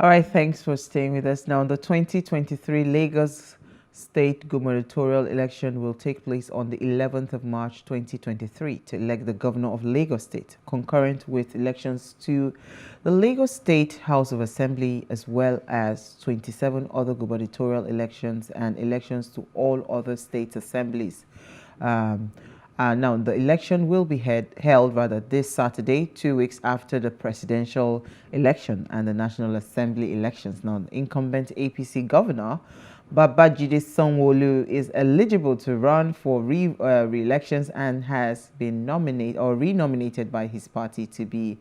All right, thanks for staying with us. Now, the 2023 Lagos State Gubernatorial election will take place on the 11th of March 2023 to elect the governor of Lagos State, concurrent with elections to the Lagos State House of Assembly, as well as 27 other gubernatorial elections and elections to all other state assemblies. Now, the election will be held this Saturday, 2 weeks after the presidential election and the National Assembly elections. Now, the incumbent APC governor, Babajide Sanwo-Olu, is eligible to run for re-elections and has been nominated or renominated by his party to be,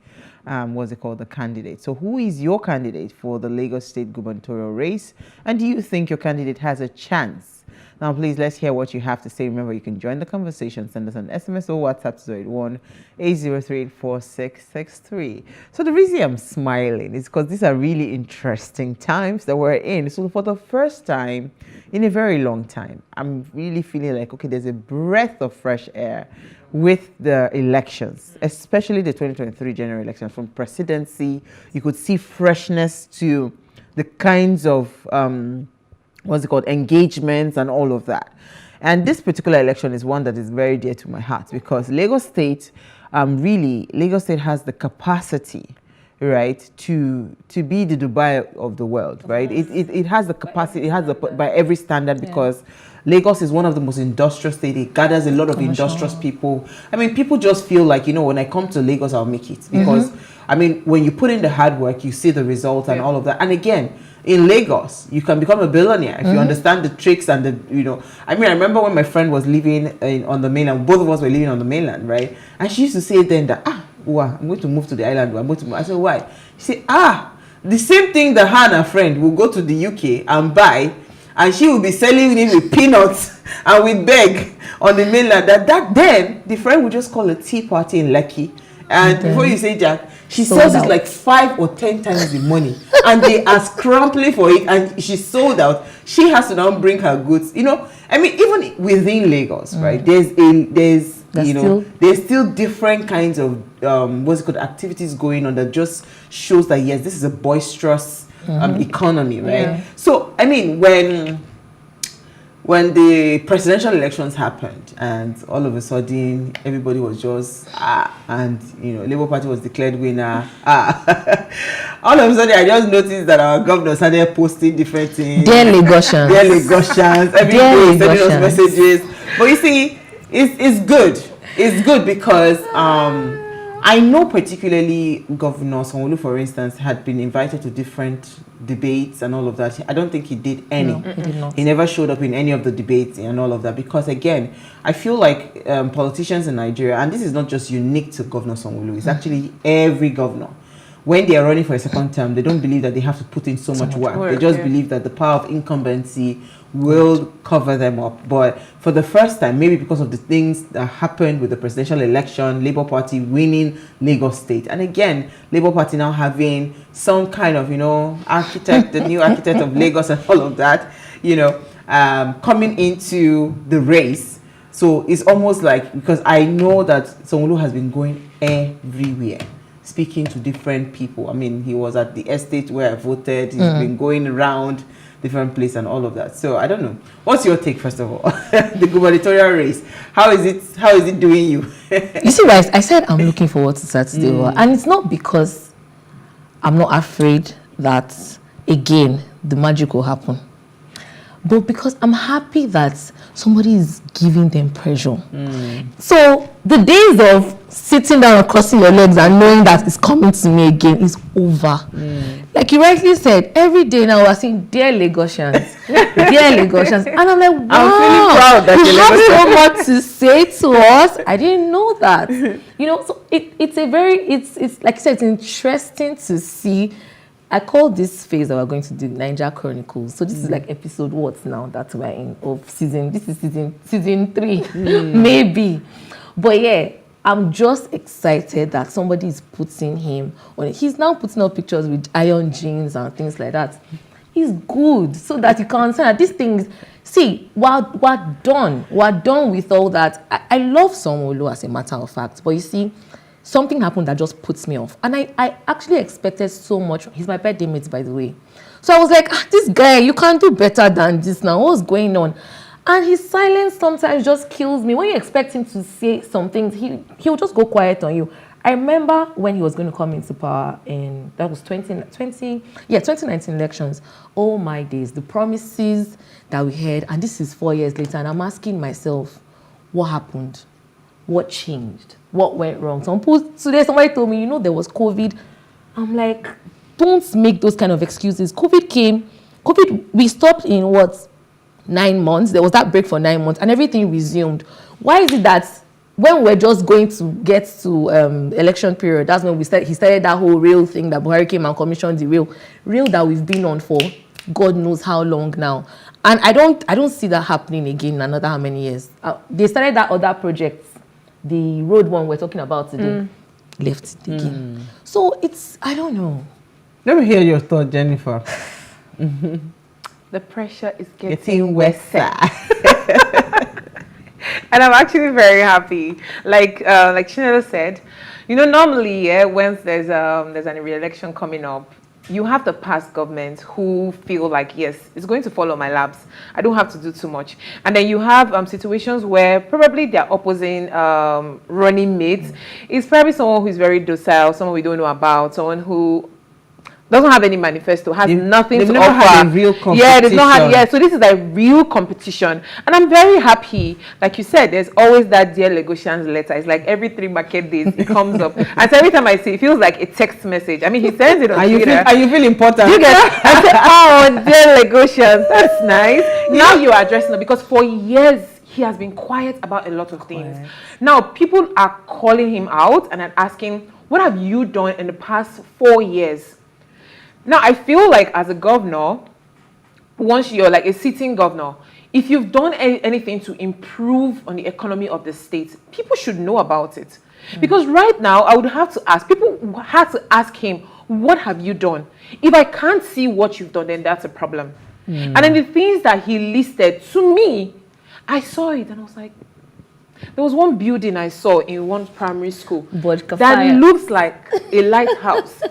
the candidate. So who is your candidate for the Lagos State gubernatorial race? And do you think your candidate has a chance? Now, please, let's hear what you have to say. Remember, you can join the conversation. Send us an SMS or WhatsApp to 081-803-4663. So the reason I'm smiling is because these are really interesting times that we're in. So for the first time in a very long time, I'm really feeling like, okay, there's a breath of fresh air with the elections, especially the 2023 general election. From presidency, you could see freshness to the kinds of engagements and all of that. And this particular election is one that is very dear to my heart because Lagos State, Lagos State has the capacity, right, to be the Dubai of the world, right? It has the capacity, by every standard, because Lagos is one of the most industrial states. It gathers a lot of industrious people. I mean, people just feel like, when I come to Lagos, I'll make it. Because, when you put in the hard work, you see the results and all of that. And again, in Lagos, you can become a billionaire if you understand the tricks and the, I remember when my friend was living on the mainland, both of us were living on the mainland, right? And she used to say then that, I'm going to move to the island. I'm going to move. I said, why? She said, the same thing that her and her friend will go to the UK and buy, and she will be selling it with peanuts and with beg on the mainland. That then, the friend would just call a tea party in Lekki. And before you say Jack, she sells it like 5 or 10 times the money, and they are scrambling for it, and she's sold out. She has to now bring her goods. Even within Lagos, right? There's still different kinds of activities going on that just shows that yes, this is a boisterous economy, right? Yeah. So when the presidential elections happened and all of a sudden everybody was just and Labour Party was declared winner, all of a sudden I just noticed that our governor started posting different things. Dear Lagosians, every day sending us messages. But you see, it's good. It's good because I know particularly Governor Sanwo-Olu, for instance, had been invited to different debates and all of that. I don't think he did any. No, he did not. He never showed up in any of the debates and all of that because, again, I feel like politicians in Nigeria, and this is not just unique to Governor Sanwo-Olu, it's actually every governor. When they are running for a second term, they don't believe that they have to put in so much work. They just believe that the power of incumbency will cover them up. But for the first time, maybe because of the things that happened with the presidential election, Labour Party winning Lagos State, and again, Labour Party now having some kind of, architect, the new architect of Lagos and all of that, coming into the race. So it's almost like, because I know that Sanwo-Olu has been going everywhere, speaking to different people. He was at the estate where I voted. He's been going around different places and all of that. So I don't know. What's your take, first of all? The gubernatorial race. How is it doing you? You see, guys, I said I'm looking forward to Saturday. And it's not because I'm not afraid that, again, the magic will happen. But because I'm happy that somebody is giving them pressure. So the days of sitting down and crossing your legs and knowing that it's coming to me again is over. Like you rightly said, every day now we're saying, dear Lagosians, dear Lagosians. And I'm like, wow, I'm feeling proud that you have so much to say to us. I didn't know that. So it's like I said, it's interesting to see. I call this phase that we're going to do Niger Chronicles. So this is like episode what now that we're in of season. This is season 3, maybe. But yeah, I'm just excited that somebody is putting him on it. He's now putting up pictures with iron jeans and things like that. He's good so that you can understand that these things. See, we're done with all that. I love Sanwo-Olu as a matter of fact, but you see, something happened that just puts me off. And I actually expected so much. He's my birthday mate, by the way. So I was like, this guy, you can't do better than this now. What's going on? And his silence sometimes just kills me. When you expect him to say some things, he'll just go quiet on you. I remember when he was going to come into power, and that was 2019 elections. Oh my days, the promises that we had, and this is 4 years later, and I'm asking myself, what happened? What changed? What went wrong? Today somebody told me, there was COVID. I'm like, don't make those kind of excuses. COVID came. We stopped in 9 months. There was that break for 9 months, and everything resumed. Why is it that when we're just going to get to election period, that's when he started that whole real thing that Buhari came and commissioned, the real that we've been on for God knows how long now. And I don't see that happening again in another how many years. They started that other project, the road one we're talking about today, left it again. So I don't know. Let me hear your thought, Jennifer. The pressure is getting worse. And I'm actually very happy. Like Chinelo said, normally, when there's an re-election coming up, you have the past government who feel like, yes, it's going to follow my laps. I don't have to do too much. And then you have situations where probably their opposing running mates is probably someone who is very docile, someone we don't know about, someone who doesn't have any manifesto, has nothing to offer. Had a real competition. Yeah, they've not had. Yeah, so this is a real competition, and I'm very happy. Like you said, there's always that dear Lagosians letter. It's like every 3 market days it comes up, and so every time I see it, feels like a text message. I mean, he sends it on Twitter. And you feel important. You get? I say, oh, dear Lagosians, that's nice. Now you are addressing it, because for years he has been quiet about a lot of things. Now people are calling him out and are asking, what have you done in the past 4 years? Now, I feel like as a governor, once you're like a sitting governor, if you've done anything to improve on the economy of the state, people should know about it. Because right now, I would have to ask, people have to ask him, what have you done? If I can't see what you've done, then that's a problem. And then the things that he listed, to me, I saw it and I was like, there was one building I saw in one primary school that looks like a lighthouse.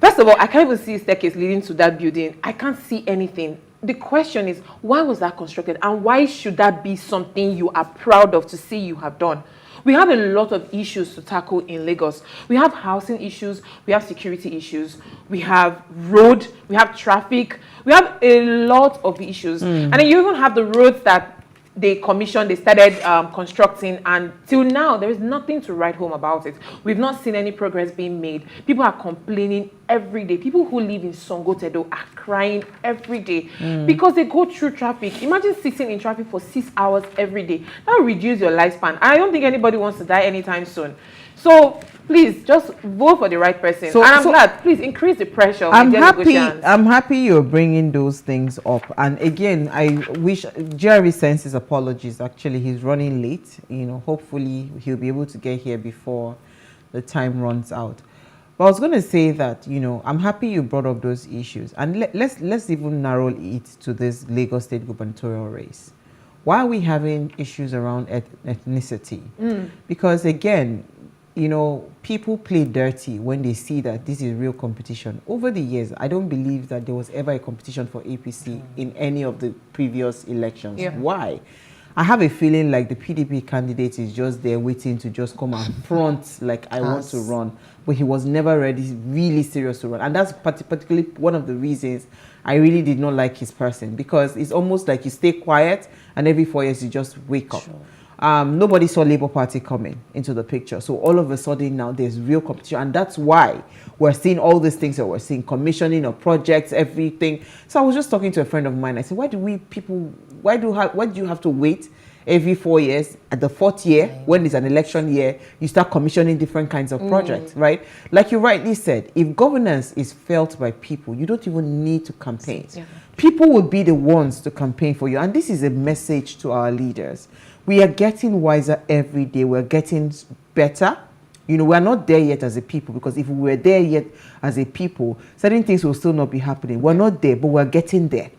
First of all, I can't even see a staircase leading to that building. I can't see anything. The question is, why was that constructed? And why should that be something you are proud of to see you have done? We have a lot of issues to tackle in Lagos. We have housing issues. We have security issues. We have road. We have traffic. We have a lot of issues. And then you even have the roads that they started constructing, and till now there is nothing to write home about it. We've not seen any progress being made. People are complaining every day. People who live in Songotedo are crying every day because they go through traffic. Imagine sitting in traffic for 6 hours every day. That will reduce your lifespan. I don't think anybody wants to die anytime soon. So please just vote for the right person. And I'm glad. Please increase the pressure. I'm happy you're bringing those things up. And again, I wish Jerry sends his apologies. Actually, he's running late. Hopefully he'll be able to get here before the time runs out. But I was going to say that I'm happy you brought up those issues. And let's even narrow it to this Lagos State gubernatorial race. Why are we having issues around ethnicity? Because again, people play dirty when they see that this is real competition. Over the years, I don't believe that there was ever a competition for APC in any of the previous elections. Yeah. Why? I have a feeling like the PDP candidate is just there waiting to just come and front like I want to run. But he was never ready, really serious to run. And that's particularly one of the reasons I really did not like his person, because it's almost like you stay quiet and every 4 years you just wake up. Nobody saw Labour Party coming into the picture. So all of a sudden now there's real competition. And that's why we're seeing all these things that we're seeing, commissioning of projects, everything. So I was just talking to a friend of mine. I said, why do you have to wait every 4 years? At the 4th year, when it's an election year, you start commissioning different kinds of projects, right? Like you rightly said, if governance is felt by people, you don't even need to campaign. Yeah. People will be the ones to campaign for you. And this is a message to our leaders. We are getting wiser every day. We're getting better. We're not there yet as a people, because if we were there yet as a people, certain things will still not be happening. We're not there, but we're getting there.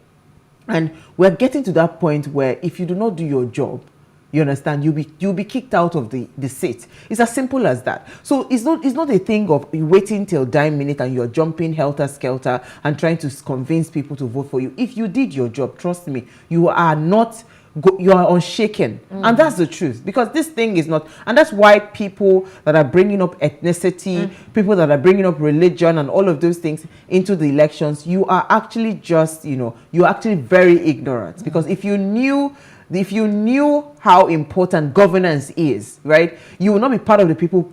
And we're getting to that point where if you do not do your job, you understand, you'll be kicked out of the seat. It's as simple as that. So it's not a thing of you waiting till dying minute and you're jumping helter-skelter and trying to convince people to vote for you. If you did your job, trust me, you are unshaken. And that's the truth, because this thing is not, and that's why people that are bringing up ethnicity, people that are bringing up religion and all of those things into the elections, you are actually just, you're actually very ignorant. Because if you knew how important governance is, right, you will not be part of the people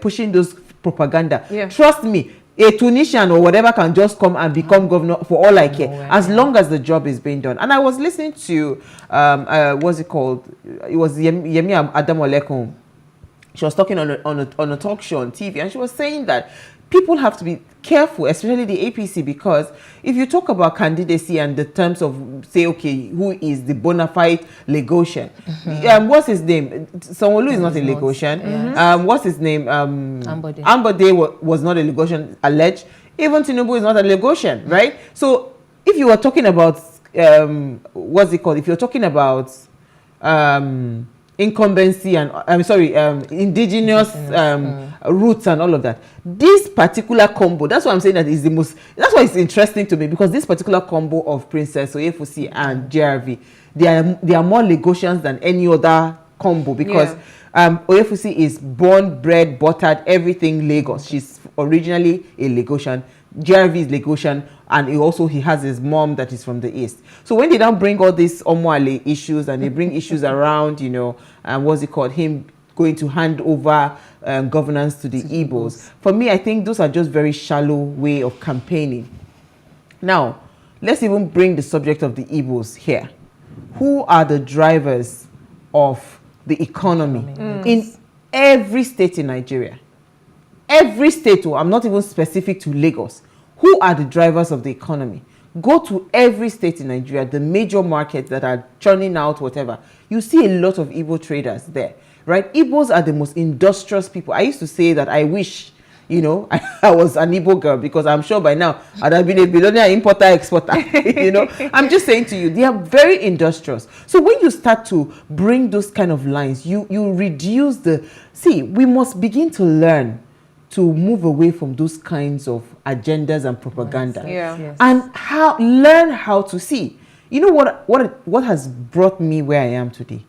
pushing those propaganda. Trust me, a Tunisian or whatever can just come and become governor for all I care, as long as the job is being done. And I was listening to, what's it called? It was Yemi Adamolekun. She was talking on a talk show on TV, and she was saying that people have to be careful, especially the APC, because if you talk about candidacy and the terms of, say, okay, who is the bona fide Lagosian? What's his name? Sanwo-Olu is not a Lagosian. What's his name? Ambode was not a Lagosian, alleged. Even Tinubu is not a Lagosian, right? So if you were talking about, what's it called? If you're talking about incumbency and indigenous roots and all of that, this particular combo, that's why I'm saying that is the most, that's why it's interesting to me, because this particular combo of Princess Oyefusi and JRV, they are more Lagosians than any other combo, because Oyefusi is born, bred, buttered, everything Lagos. She's originally a Lagosian. JRV is Lagosian, and he has his mom that is from the east. So when they don't bring all these Omoale issues, and they bring issues around, what's it called, him going to hand over governance to the Igbos, for me, I think those are just very shallow way of campaigning. Now, let's even bring the subject of the Igbos here. Who are the drivers of the economy in every state in Nigeria? Every state, I'm not even specific to Lagos. Who are the drivers of the economy? Go to every state in Nigeria, the major markets that are churning out whatever. You see a lot of Igbo traders there, right? Igbos are the most industrious people. I used to say that I wish, I was an Igbo girl, because I'm sure by now I'd have been a billionaire importer, exporter. I'm just saying to you, they are very industrious. So when you start to bring those kind of lines, you reduce we must begin to learn to move away from those kinds of agendas and propaganda, and learn how to see. You know what has brought me where I am today?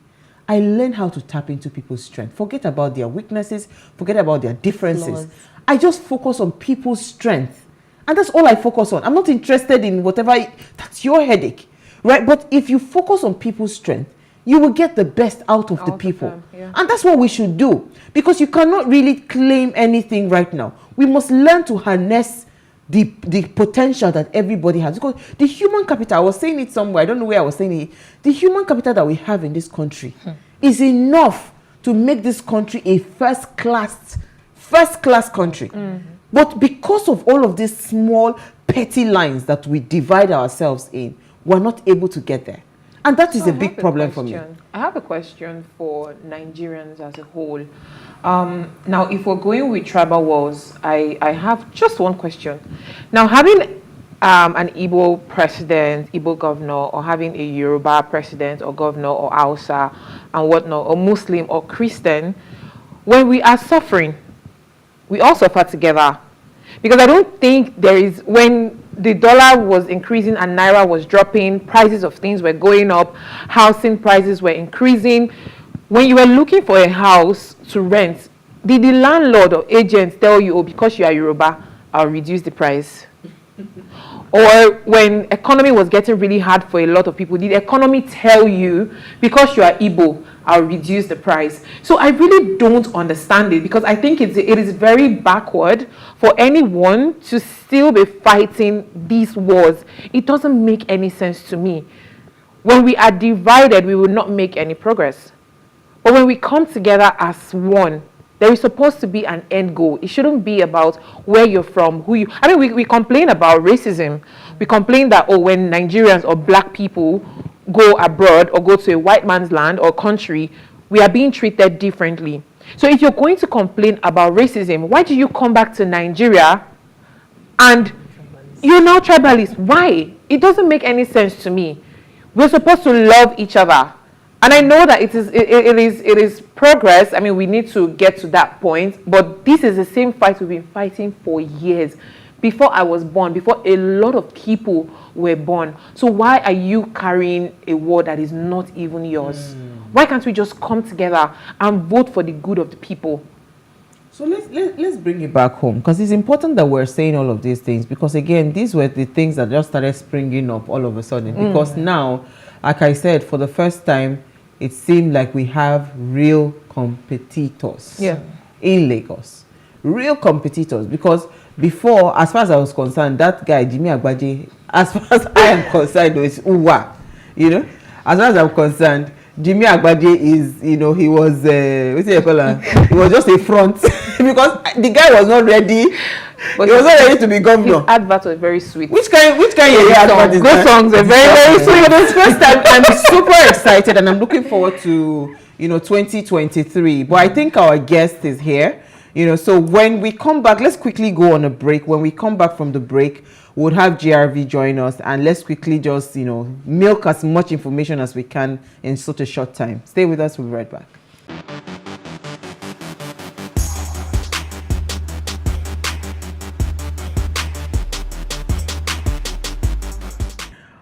I learned how to tap into people's strength. Forget about their weaknesses, forget about their differences. I just focus on people's strength, and that's all I focus on. I'm not interested in whatever, that's your headache, right? But if you focus on people's strength, you will get the best out of the people. And that's what we should do, because you cannot really claim anything right now. We must learn to harness the potential that everybody has. Because the human capital, I was saying it somewhere, I don't know where I was saying it, the human capital that we have in this country is enough to make this country a first class country. But because of all of these small petty lines that we divide ourselves in, we're not able to get there. And that is a big problem for me. I have a question for Nigerians as a whole. Now, if we're going with tribal wars, I have just one question. Now, having an Igbo president, Igbo governor, or having a Yoruba president or governor or Hausa and whatnot, or Muslim or Christian, when we are suffering, we all suffer together. Because I don't think when the dollar was increasing and naira was dropping, prices of things were going up, housing prices were increasing. When you were looking for a house to rent, did the landlord or agent tell you, because you are Yoruba, I'll reduce the price? Or when economy was getting really hard for a lot of people, did the economy tell you, because you are Igbo, I'll reduce the price? So I really don't understand it, because I think it is very backward for anyone to still be fighting these wars. It doesn't make any sense to me. When we are divided, we will not make any progress. But when we come together as one, there is supposed to be an end goal. It shouldn't be about where you're from, we complain about racism. We complain that, when Nigerians or black people go abroad or go to a white man's land or country, we are being treated differently. So if you're going to complain about racism, why do you come back to Nigeria and you're now tribalist? Why? It doesn't make any sense to me. We're supposed to love each other. And I know that it is progress. I mean, we need to get to that point, but this is the same fight we've been fighting for years. Before I was born, before a lot of people were born. So why are you carrying a war that is not even yours? Why can't we just come together and vote for the good of the people? So let's bring it back home, because it's important that we're saying all of these things, because again, these were the things that just started springing up all of a sudden. Because now, like I said, for the first time, it seemed like we have real competitors in Lagos. Real competitors, because before, as far as I was concerned, that guy, Jimmy Agbaje, as far as I am concerned, is Uwa. You know, as far as I'm concerned, Jimmy Agbaje is, you know, he was, what's it called? He was just a front because the guy was not ready. But he was not ready to be governor. His adverts were very sweet. Which kind of advert is that? Those songs are very, very sweet. But it's first time I'm super excited and I'm looking forward to, you know, 2023. But I think our guest is here. You know, so when we come back, let's quickly go on a break. When we come back from the break, we'll have GRV join us, and let's quickly just, you know, milk as much information as we can in such a short time. Stay with us, we'll be right back.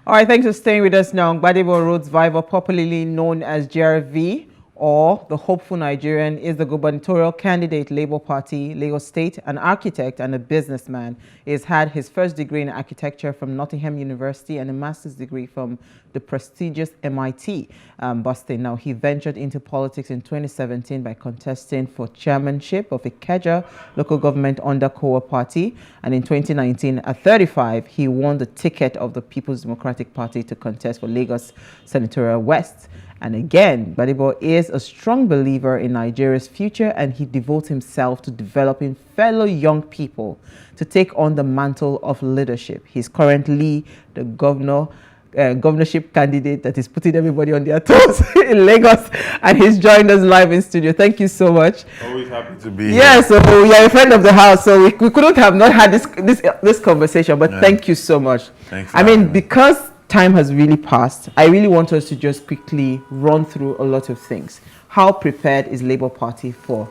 All right, thanks for staying with us now. Gbadebo Road's vivour, popularly known as GRV, or the hopeful Nigerian, is the gubernatorial candidate, Labour Party, Lagos State, an architect and a businessman. He has had his first degree in architecture from Nottingham University and a master's degree from the prestigious MIT, Boston. Now, he ventured into politics in 2017 by contesting for chairmanship of Ikeja local government under Kowa Party. And in 2019, at 35, he won the ticket of the People's Democratic Party to contest for Lagos Senatorial West. And again, Gbadebo is a strong believer in Nigeria's future, and he devotes himself to developing fellow young people to take on the mantle of leadership. He's currently the governorship candidate that is putting everybody on their toes in Lagos, and he's joined us live in studio. Thank you so much. Always happy to be here. Yeah, so you're a friend of the house, so we couldn't have not had this conversation, but thank you so much. Thanks. I mean, because time has really passed, I really want us to just quickly run through a lot of things. How prepared is Labour Party for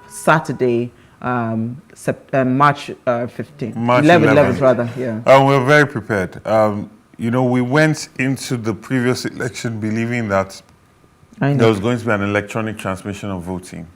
Saturday, March 15th? March 11th rather, yeah. We're very prepared. You know, we went into the previous election believing that there was going to be an electronic transmission of voting.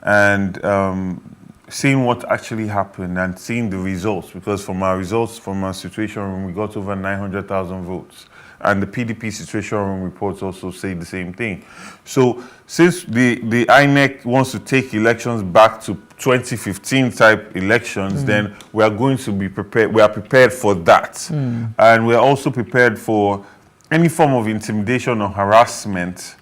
And seeing what actually happened and seeing the results, because from our results, from our situation room, we got over 900,000 votes. And the PDP situation room reports also say the same thing. So since the INEC wants to take elections back to 2015 type elections, then we are going to be prepared. We are prepared for that. And we're also prepared for any form of intimidation or harassment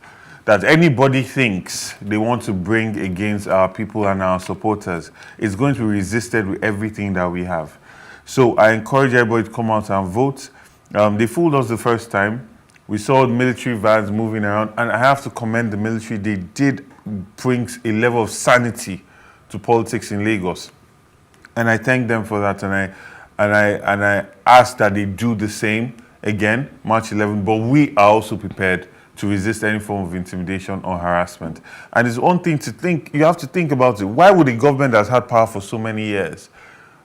that anybody thinks they want to bring against our people and our supporters. Is going to be resisted with everything that we have. So I encourage everybody to come out and vote. They fooled us the first time. We saw military vans moving around, and I have to commend the military. They did bring a level of sanity to politics in Lagos, and I thank them for that. And I ask that they do the same again, March 11th. But we are also prepared to resist any form of intimidation or harassment. And it's one thing to think. You have to think about it. Why would a government that's had power for so many years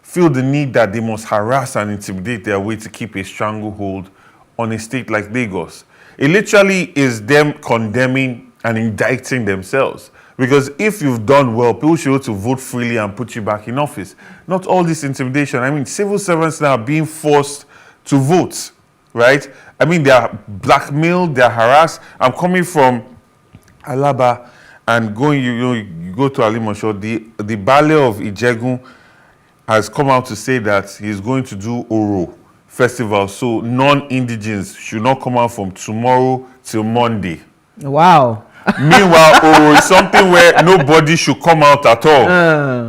feel the need that they must harass and intimidate their way to keep a stranglehold on a state like Lagos? It literally is them condemning and indicting themselves. Because if you've done well, people should be able to vote freely and put you back in office. Not all this intimidation. I mean, civil servants now are being forced to vote, right? I mean, they are blackmailed, they are harassed. I'm coming from Alaba and going, you go to Alimosho. The Baale of Ijegun has come out to say that he's going to do Oro festival. So non-indigens should not come out from tomorrow till Monday. Wow. Meanwhile, Oro is something where nobody should come out at all.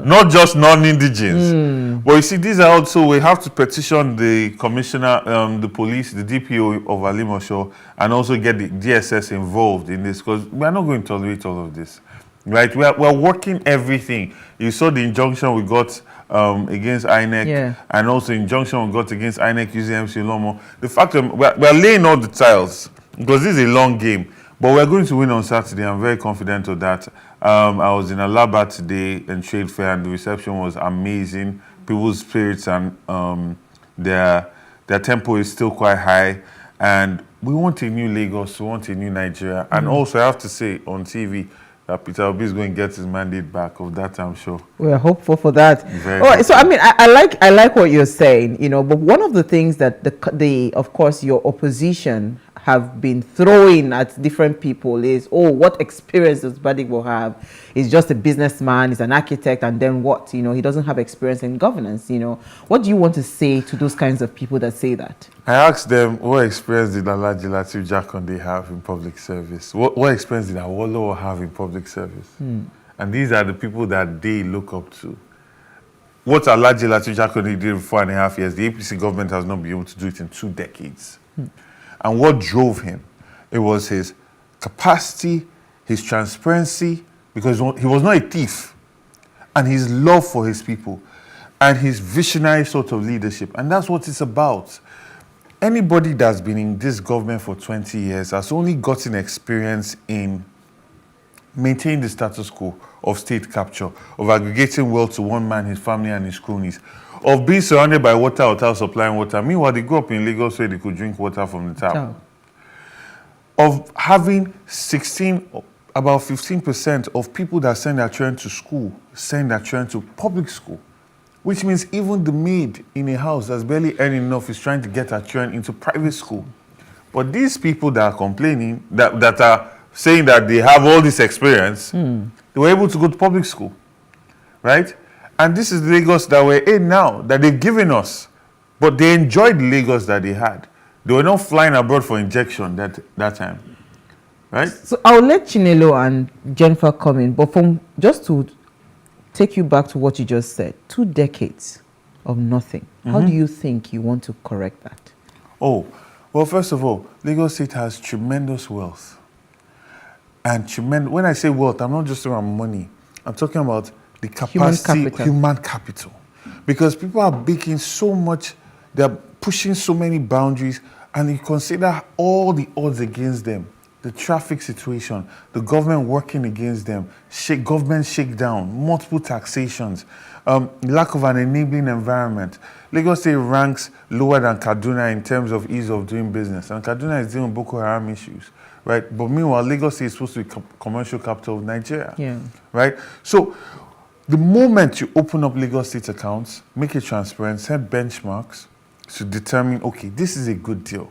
Not just non-indigens. But you see, these are also, we have to petition the commissioner, the police, the DPO of Alimosho, and also get the DSS involved in this, because we are not going to tolerate all of this. Right? We are working everything. You saw the injunction we got against INEC, and also injunction we got against INEC using MC Lomo. The fact that we're laying all the tiles, because this is a long game. But we're going to win on Saturday. I'm very confident of that. I was in Alaba today in Trade Fair, and the reception was amazing. People's spirits and their tempo is still quite high. And we want a new Lagos, we want a new Nigeria. And also, I have to say on TV that Peter Obi is going to get his mandate back. Of that, I'm sure. We're hopeful for that. So I mean, I like what you're saying, you know. But one of the things that of course, your opposition have been throwing at different people is, oh, what experience does Badigbo have? He's just a businessman, he's an architect, and then what? You know, he doesn't have experience in governance. You know, what do you want to say to those kinds of people that say that? I asked them, what experience did Alhaji Lateef Jakonde have in public service? What experience did Awolowo have in public service? And these are the people that they look up to. What Alhaji Lateef Jakonde did for 4.5 years, the APC government has not been able to do it in 2 decades. And what drove him? It was his capacity, his transparency, because he was not a thief, and his love for his people, and his visionary sort of leadership. And that's what it's about. Anybody that's been in this government for 20 years has only gotten experience in maintaining the status quo of state capture, of aggregating wealth to one man, his family, and his cronies, of being surrounded by water hotels supplying water. Meanwhile, they grew up in Lagos where they could drink water from the tap. Of having about 15% of people that send their children to school, send their children to public school, which means even the maid in a house that's barely earning enough is trying to get her children into private school. But these people that are complaining, that are saying that they have all this experience, they were able to go to public school, right? And this is the Lagos that we're in now, that they've given us. But they enjoyed the Lagos that they had. They were not flying abroad for injection that time, right? So I'll let Chinelo and Jennifer come in, but just to take you back to what you just said, 2 decades of nothing. How do you think you want to correct that? Oh, well, first of all, Lagos State has tremendous wealth. And when I say wealth, I'm not just talking about money. I'm talking about the capacity, human capital. Because people are making so much, they're pushing so many boundaries, and you consider all the odds against them. The traffic situation, the government working against them, government shakedown, multiple taxations, lack of an enabling environment. Lagos State ranks lower than Kaduna in terms of ease of doing business. And Kaduna is dealing with Boko Haram issues, right? But meanwhile, Lagos State is supposed to be commercial capital of Nigeria, right? So the moment you open up Lagos State accounts, make it transparent, set benchmarks to determine, okay, this is a good deal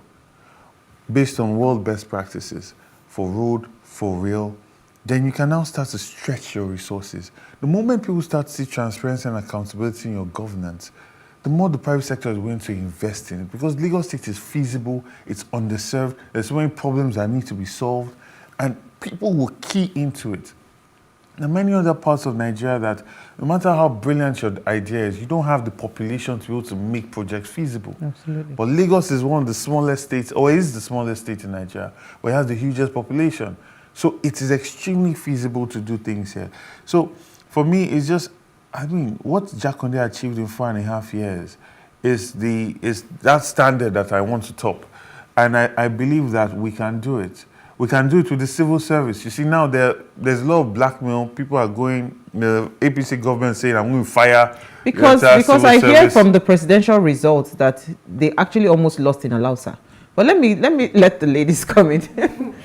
based on world best practices for road, for rail, then you can now start to stretch your resources. The moment people start to see transparency and accountability in your governance, the more the private sector is willing to invest in it, because Lagos State is feasible, it's underserved, there's so many problems that need to be solved, and people will key into it. There are many other parts of Nigeria that, no matter how brilliant your idea is, you don't have the population to be able to make projects feasible. Absolutely. But Lagos is one of the smallest states, or is the smallest state in Nigeria, where it has the hugest population. So it is extremely feasible to do things here. So for me, it's just, I mean, what Jakonde achieved in 4.5 years is that standard that I want to top. And I believe that we can do it. We can do it with the civil service. You see, now there's a lot of blackmail. People are going, the APC government saying, I'm going to fire. Because I hear from the presidential results that they actually almost lost in Alausa. But let me let the ladies come in.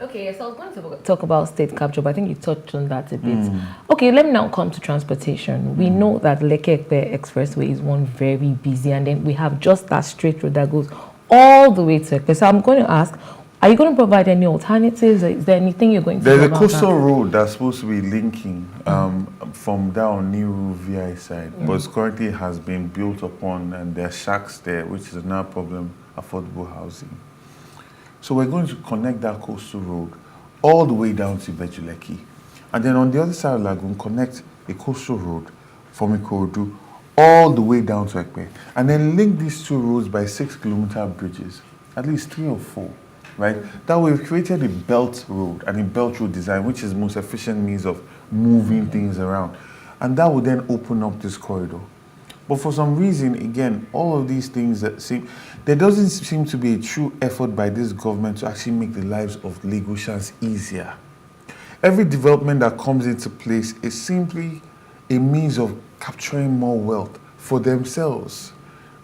Okay, so I was going to talk about state capture, but I think you touched on that a bit. Okay, let me now come to transportation. We know that Lekki-Ekpe Expressway is one very busy, and then we have just that straight road that goes all the way to Ekpe. So I'm going to ask, are you going to provide any alternatives? Is there anything you're going to do There's a about coastal that? road that's supposed to be linking from down Niru VI side, but currently has been built upon, and there are shacks there, which is another problem, affordable housing. So we're going to connect that coastal road all the way down to Bejuleki. And then on the other side of Lagoon, connect a coastal road from Ikorodu all the way down to Ekpe. And then link these 2 roads by 6-kilometer bridges, at least 3 or 4. Right? That way we've created a belt road and a belt road design, which is the most efficient means of moving things around. And that would then open up this corridor. But for some reason, again, all of these things that there doesn't seem to be a true effort by this government to actually make the lives of Lagosians easier. Every development that comes into place is simply a means of capturing more wealth for themselves,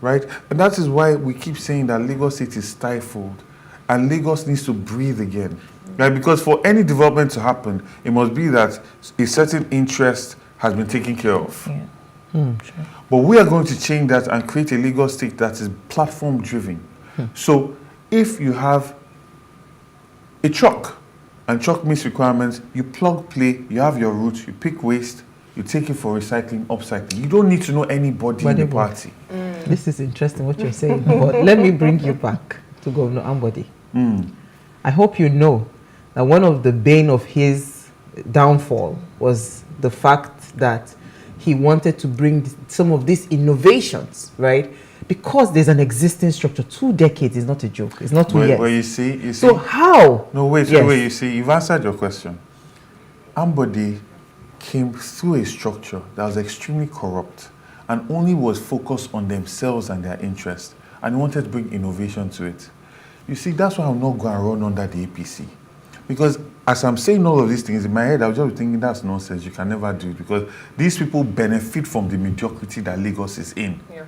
right? And that is why we keep saying that Lagos State is stifled and Lagos needs to breathe again. Right? Because for any development to happen, it must be that a certain interest has been taken care of. Yeah. Sure. But we are going to change that and create a Lagos State that is platform driven. So if you have a truck and truck meets requirements, you plug, play, you have your route, you pick waste, you take it for recycling, upcycling. You don't need to know anybody in the party. This is interesting what you're saying, but let me bring you back to Governor Ambody. I hope you know that one of the bane of his downfall was the fact that he wanted to bring some of these innovations, right? Because there's an existing structure. 2 decades is not a joke. It's not 2 years. Well, you see. So how? No, wait, Yes. wait. You see, you've answered your question. Ambody came through a structure that was extremely corrupt and only was focused on themselves and their interests, and wanted to bring innovation to it. You see, that's why I'm not going to run under the APC. Because as I'm saying all of these things in my head, I was just thinking that's nonsense. You can never do it because these people benefit from the mediocrity that Lagos is in. Yeah.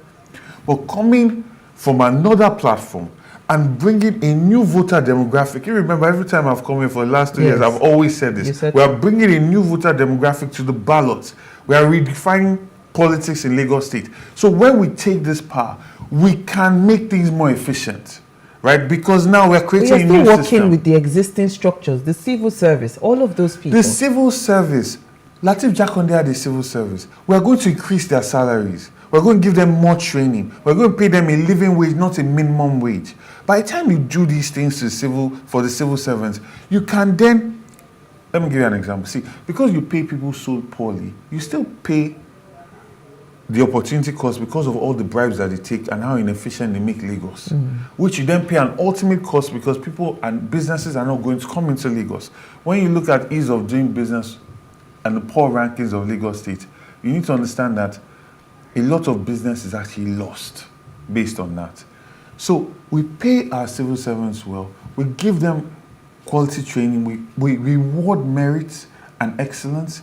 But coming from another platform and bringing a new voter demographic. You remember every time I've come here for the last 2 years, I've always said this. We are bringing a new voter demographic to the ballot. We are redefining politics in Lagos State. So when we take this power, we can make things more efficient. Right? Because now we're creating a new system. We are still working with the existing structures, the civil service, all of those people. The civil service, Lateef Jakonde had the civil service. We are going to increase their salaries. We're going to give them more training. We're going to pay them a living wage, not a minimum wage. By the time you do these things for the civil servants, you can then, let me give you an example. See, because you pay people so poorly, you still pay the opportunity cost because of all the bribes that they take and how inefficient they make Lagos, which you then pay an ultimate cost because people and businesses are not going to come into Lagos. When you look at ease of doing business and the poor rankings of Lagos State, you need to understand that a lot of business is actually lost based on that. So we pay our civil servants well, we give them quality training, we reward merit and excellence,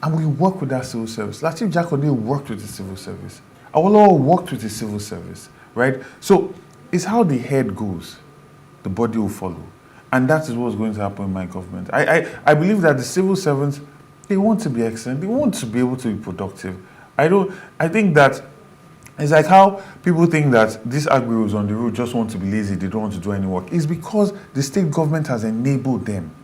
and we work with that civil service. Lateef Jakonde worked with the civil service. Awolowo worked with the civil service, right? So it's how the head goes, the body will follow. And that is what's going to happen in my government. I believe that the civil servants, they want to be excellent. They want to be able to be productive. I think that it's like how people think that these agros on the road just want to be lazy. They don't want to do any work. It's because the state government has enabled them.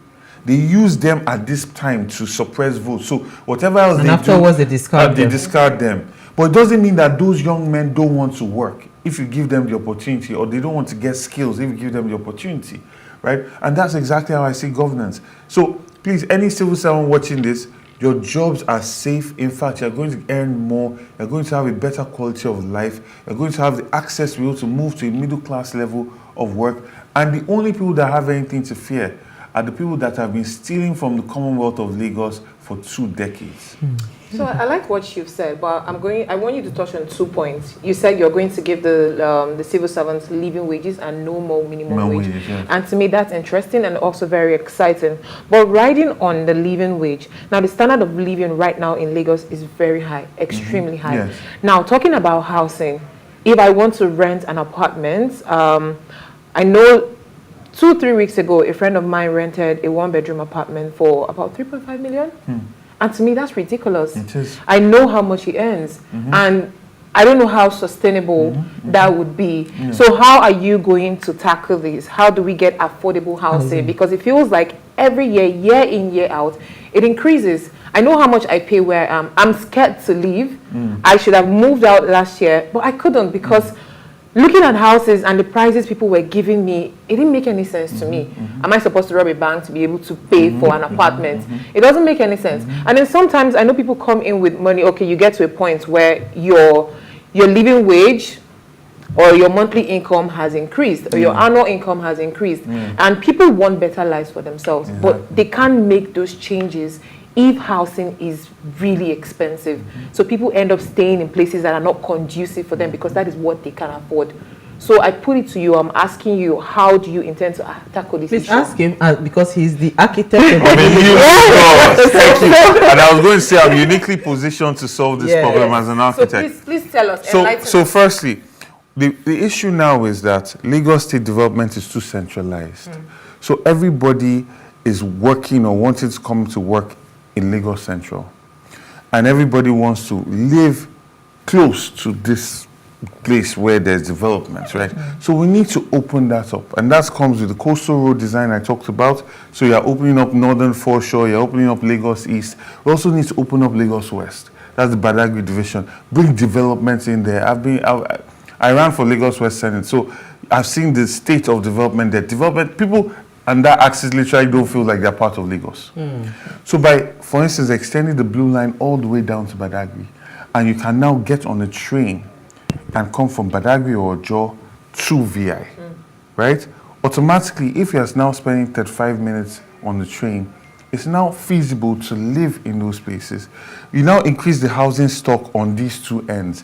They use them at this time to suppress votes. So whatever else and they afterwards do, they discard them. But it doesn't mean that those young men don't want to work if you give them the opportunity, or they don't want to get skills if you give them the opportunity, right? And that's exactly how I see governance. So please, any civil servant watching this, your jobs are safe. In fact, you're going to earn more. You're going to have a better quality of life. You're going to have the access to be able to move to a middle class level of work. And the only people that have anything to fear are the people that have been stealing from the Commonwealth of Lagos for 2 decades. So I like what you've said, but I want you to touch on 2 points. You said you're going to give the civil servants living wages and no more minimum wage. Yes. And to me, that's interesting and also very exciting. But riding on the living wage, now the standard of living right now in Lagos is very high, extremely high. Yes. Now, talking about housing, if I want to rent an apartment, I know 2-3 weeks ago, a friend of mine rented a 1-bedroom apartment for about 3.5 million. And to me, that's ridiculous. It is. I know how much he earns. And I don't know how sustainable that would be. Yeah. So how are you going to tackle this? How do we get affordable housing? Because it feels like every year, year in, year out, it increases. I know how much I pay where I am. I'm scared to leave. I should have moved out last year, but I couldn't because looking at houses and the prices people were giving me, it didn't make any sense to me. Am I supposed to rob a bank to be able to pay for an apartment? It doesn't make any sense. And then sometimes I know people come in with money. Okay, you get to a point where your living wage or your monthly income has increased or your annual income has increased. And people want better lives for themselves, but they can't make those changes if housing is really expensive. So people end up staying in places that are not conducive for them because that is what they can afford. So I put it to you, I'm asking you, how do you intend to tackle this Please issue? ask him because he's the architect of Thank you. And I was going to say I'm uniquely positioned to solve this problem as an architect. So please tell us, So enlighten us. firstly, the issue now is that Lagos State development is too centralized. So everybody is working or wanting to come to work in Lagos Central. And everybody wants to live close to this place where there's development, right? So we need to open that up. And that comes with the coastal road design I talked about. So you're opening up Northern Foreshore, you're opening up Lagos East. We also need to open up Lagos West. That's the Badagry division. Bring developments in there. I ran for Lagos West Senate, so I've seen the state of development there. Development, people and that axis literally don't feel like they're part of Lagos. So by, for instance, extending the blue line all the way down to Badagry, and you can now get on a train and come from Badagry or Ojo to VI, right? Automatically, if you're now spending 35 minutes on the train, it's now feasible to live in those places. You now increase the housing stock on these two ends.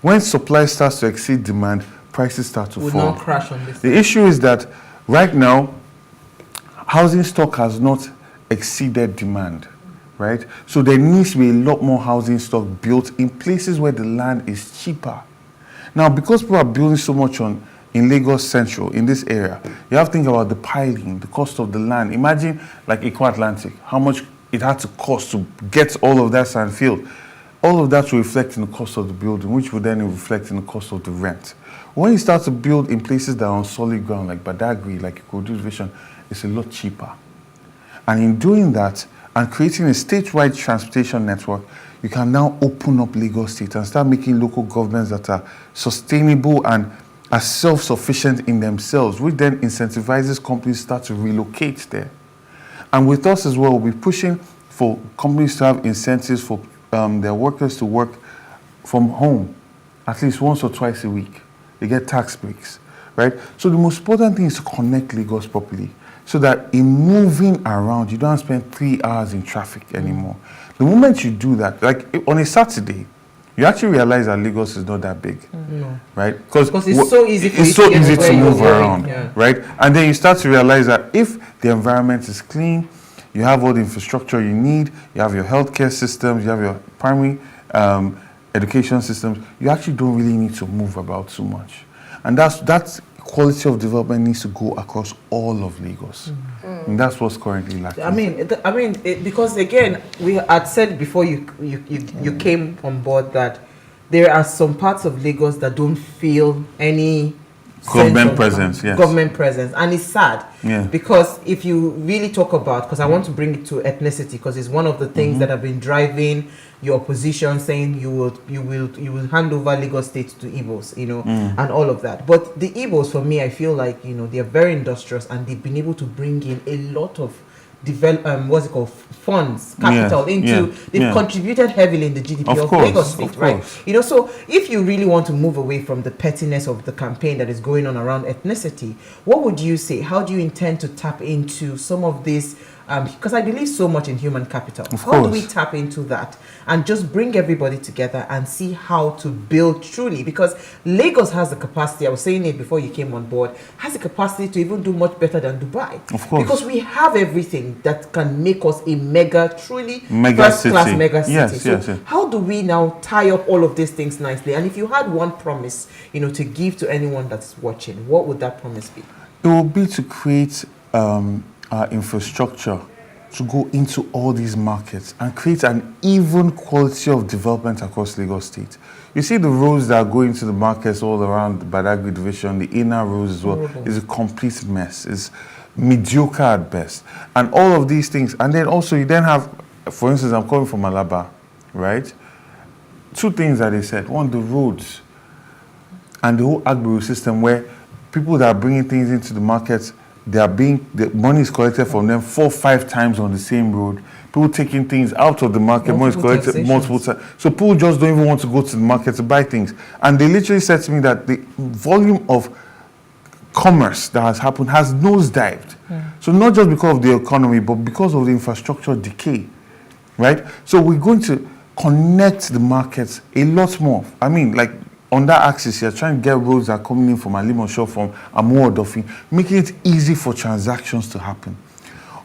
When supply starts to exceed demand, prices start to fall. not crash on this. The issue is that right now, housing stock has not exceeded demand, right? So there needs to be a lot more housing stock built in places where the land is cheaper. Now, because people are building so much in Lagos Central, in this area, you have to think about the piling, the cost of the land. Imagine like Eco Atlantic, how much it had to cost to get all of that sand field. All of that will reflect in the cost of the building, which will then reflect in the cost of the rent. When you start to build in places that are on solid ground, like Badagry, like Ikorodu Division, it's a lot cheaper. And in doing that, and creating a statewide transportation network, you can now open up Lagos State and start making local governments that are sustainable and are self-sufficient in themselves, which then incentivizes companies to start to relocate there. And with us as well, we'll be pushing for companies to have incentives for their workers to work from home at least once or twice a week. They get tax breaks, right? So the most important thing is to connect Lagos properly so that in moving around, you don't spend 3 hours in traffic anymore. The moment you do that, like on a Saturday, you actually realize that Lagos is not that big, right? Because it's so easy to move around, right? And then you start to realize that if the environment is clean, you have all the infrastructure you need, you have your healthcare systems, you have your primary education systems, you actually don't really need to move about too much. And that quality of development needs to go across all of Lagos. And that's what's currently lacking. Because again, we had said before you came on board that there are some parts of Lagos that don't feel any government presence, yes. Government presence, and it's sad. Yeah. Because if you really talk about, because I want to bring it to ethnicity, because it's one of the things that have been driving your opposition, saying you will hand over Lagos State to Igbos, and all of that. But the Igbos, for me, I feel like they are very industrious, and they've been able to bring in a lot of funds, capital they've contributed heavily in the GDP of Lagos State, right? So if you really want to move away from the pettiness of the campaign that is going on around ethnicity, what would you say? How do you intend to tap into some of this? Because I believe so much in human capital. How do we tap into that and just bring everybody together and see how to build truly? Because Lagos has the capacity, I was saying it before you came on board, has the capacity to even do much better than Dubai. Of course. Because we have everything that can make us a truly mega first-class mega city. Yes, how do we now tie up all of these things nicely? And if you had one promise, to give to anyone that's watching, what would that promise be? It will be to create infrastructure to go into all these markets and create an even quality of development across Lagos State. You see the roads that are going to the markets all around the Badagry division, the inner roads as well, is a complete mess. It's mediocre at best. And all of these things. And then also you then have, for instance, I'm coming from Alaba, right? 2 things that they said. One, the roads and the whole agri system where people that are bringing things into the markets, the money is collected from them 4 or 5 times on the same road. People taking things out of the market, money is collected multiple times. So people just don't even want to go to the market to buy things. And they literally said to me that the volume of commerce that has happened has nosedived. So not just because of the economy, but because of the infrastructure decay, right? So we're going to connect the markets a lot more. I mean, like on that axis, you're trying to get roads that are coming in from Alimosho, from Amuodofin, making it easy for transactions to happen.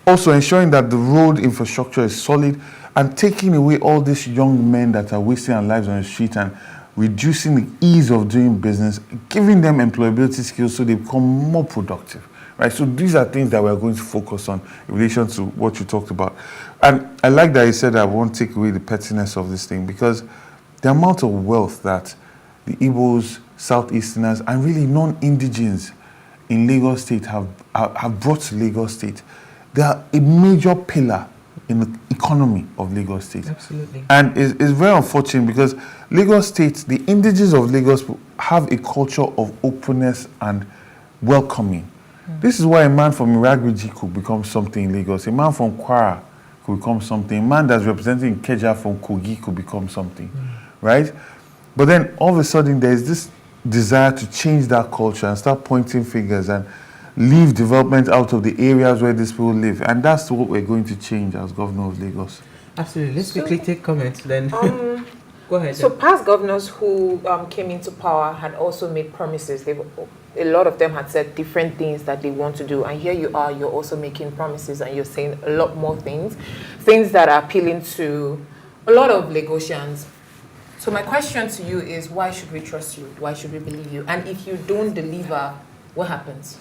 Also ensuring that the road infrastructure is solid and taking away all these young men that are wasting their lives on the street and reducing the ease of doing business, giving them employability skills so they become more productive, right? So these are things that we're going to focus on in relation to what you talked about. And I like that you said I won't take away the pettiness of this thing, because the amount of wealth that the Igbos, Southeasterners, and really non-indigens in Lagos State have brought to Lagos State, they are a major pillar in the economy of Lagos State. Absolutely. And it's very unfortunate because Lagos State, the indigenous of Lagos have a culture of openness and welcoming. This is why a man from Iragbiji could become something in Lagos. A man from Kwara could become something. A man that's representing Ikeja from Kogi could become something, right? But then all of a sudden there's this desire to change that culture and start pointing fingers and leave development out of the areas where these people live. And that's what we're going to change as governor of Lagos. Absolutely. Let's quickly take comments then. Go ahead. So past governors who came into power had also made promises. A lot of them had said different things that they want to do. And here you are, you're also making promises and you're saying a lot more things that are appealing to a lot of Lagosians. So my question to you is, why should we trust you? Why should we believe you? And if you don't deliver, what happens?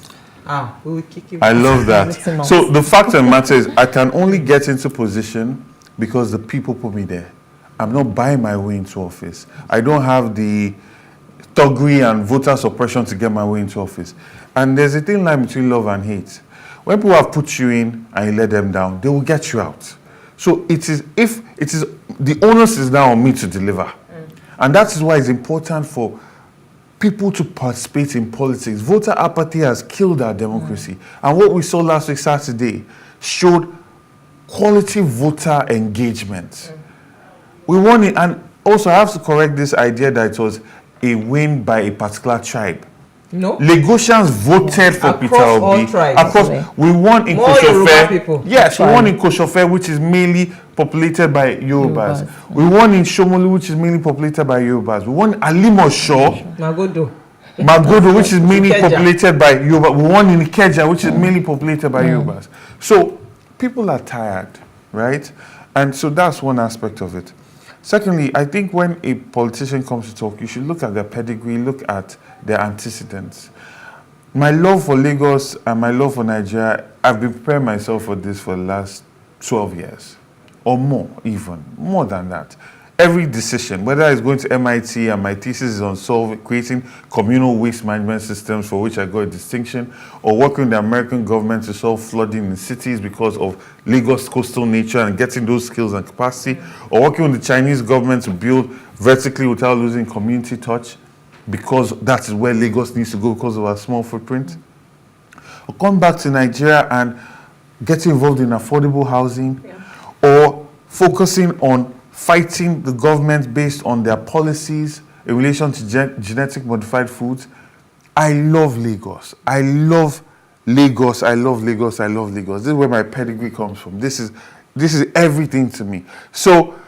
We will kick you. I love that. So the fact of the matter is, I can only get into position because the people put me there. I'm not buying my way into office. I don't have the thuggery and voter suppression to get my way into office. And there's a thin line between love and hate. When people have put you in and you let them down, they will get you out. So the onus is now on me to deliver. And that is why it's important for people to participate in politics. Voter apathy has killed our democracy. And what we saw last week, Saturday, showed quality voter engagement. We won it. And also, I have to correct this idea that it was a win by a particular tribe. No. Lagosians voted for Peter Obi. We won in Koshofe. Yes, we won in Koshofe, which is mainly populated by Yorubas. We won in Shomolu, which is mainly populated by Yorubas. We won in Alimosho, Magodo, which is mainly populated by Yorubas. We won in Ikeja, which is mainly populated by Yorubas. So people are tired, right? And so that's one aspect of it. Secondly, I think when a politician comes to talk, you should look at their pedigree, look at their antecedents. My love for Lagos and my love for Nigeria, I've been preparing myself for this for the last 12 years, or more even, more than that. Every decision, whether it's going to MIT and my thesis is on creating communal waste management systems for which I got a distinction, or working with the American government to solve flooding in cities because of Lagos' coastal nature and getting those skills and capacity, or working with the Chinese government to build vertically without losing community touch, because that is where Lagos needs to go because of our small footprint. Or come back to Nigeria and get involved in affordable housing, or focusing on fighting the government based on their policies in relation to genetic modified foods. I love Lagos. I love Lagos. I love Lagos. I love Lagos. This is where my pedigree comes from. This is everything to me. So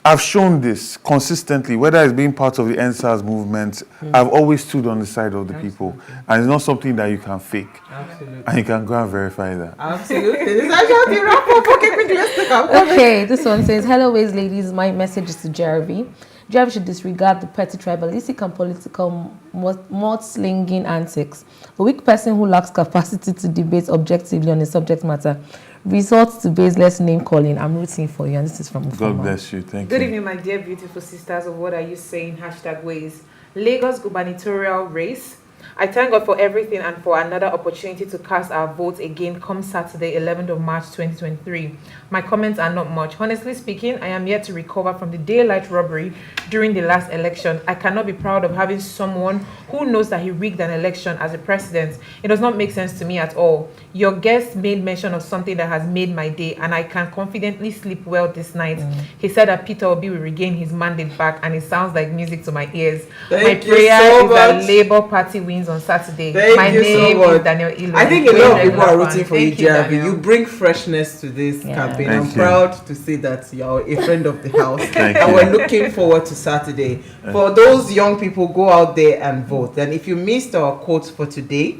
I've shown this consistently, whether it's being part of the NSAS movement. I've always stood on the side of the people. And it's not something that you can fake. Absolutely. And you can go and verify that. Absolutely. This is actually the wrap up. Okay, quickly, let's take our comments. Okay, this one says, hello, ways ladies. My message is to Jeremy. Jeremy should disregard the petty tribalistic and political mudslinging antics. A weak person who lacks capacity to debate objectively on a subject matter resorts to baseless name calling. I'm rooting for you, and this is from God bless you. Thank you. Good evening, my dear beautiful sisters of What Are You Saying? #ways. Lagos gubernatorial race. I thank God for everything and for another opportunity to cast our votes again come Saturday, 11th of March 2023. My comments are not much. Honestly speaking, I am yet to recover from the daylight robbery during the last election. I cannot be proud of having someone who knows that he rigged an election as a president. It does not make sense to me at all. Your guest made mention of something that has made my day, and I can confidently sleep well this night. He said that Peter Obi will regain his mandate back, and it sounds like music to my ears. My prayer is that Labour Party wins on Saturday. Thank My you name so much. is Daniel Ilo. I think a lot of Very people are fun. rooting for you, Thank you, JRV. Daniel. You bring freshness to this campaign. Thank I'm you. proud to see that you're a friend of the house. Thank And you. we're looking forward to Saturday. For those young people, go out there and vote. And if you missed our quote for today,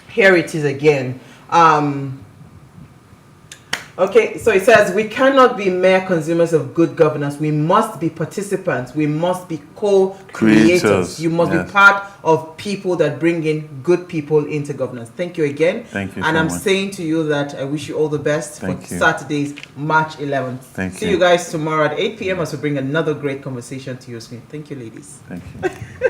here it is again. Okay, so it says, we cannot be mere consumers of good governance. We must be participants. We must be co-creators. Creators, You must yes. be part of people that bring in good people into governance. Thank you again. Thank you And so I'm much. saying to you that I wish you all the best Thank for you. Saturday's March 11th. Thank See you. you guys tomorrow at 8 p.m. as we bring another great conversation to your screen. Thank you, ladies. Thank you.